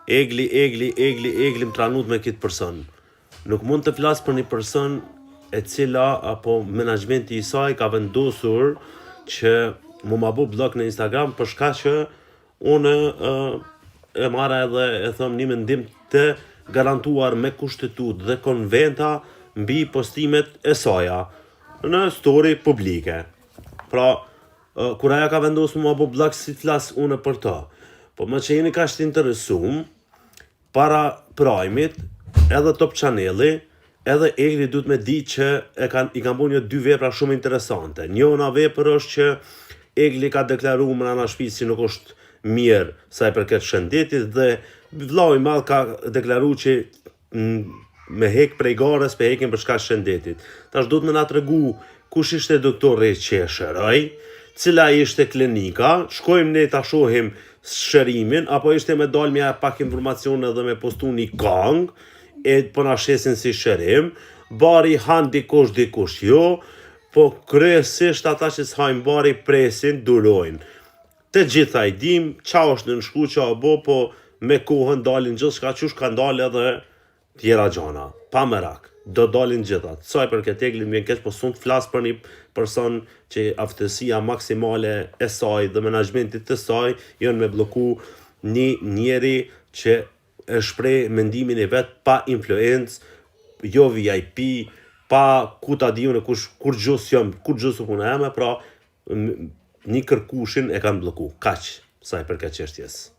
Egli më tranut me këtë person. Nuk mund të flas për një person e cila apo menaxhmenti i saj ka vendosur që mu ma bu blok në Instagram për shkak që unë e marra edhe e thom një mendim të garantuar me kushtetut dhe konventa mbi postimet e saja në story publike. Pra, kur aja ka vendosur mu ma bu blok si flas unë për ta. Po më që jeni ka shtë interesum, para prajmit, edhe Top Channeli, edhe Egli duhet me di që i kanë bu një 2 vepra shumë interesante. Njëna vepër është që Egli ka deklaru më në shpisë që nuk është mirë sa i përket shëndetit dhe vllau i madh ka deklaru që me hek prej garës për hekin për shkak shëndetit. Tash duhet me na tregu kush ishte doktori Qeshëraj, cila ishte klinika, shkojmë ne ta shohim shërimin, apo ishte me dal mja pak informacione dhe me postu një kang, e po na shesin si shërim, bari han dikush jo, po kryesisht ata që s'hajnë bari presin, durojnë. Të gjitha i dim, qa është në nshku, qa bo, po me kohën dalin gjithë shka qush ka dalë edhe tjera gjana, pa merak. Do dalin gjithat. Saj për këtë Egli më vjen keq, po s'unë të flas për një person që aftësia maksimale e saj dhe menaxhmentit të saj janë me bloku një njeri që e shpreh mendimin e vet pa influencë, jo VIP, pa ku ta diun kur gjus puna jame, pra një kërkushin e kanë bloku. Kaq, saj për këtë çështjes.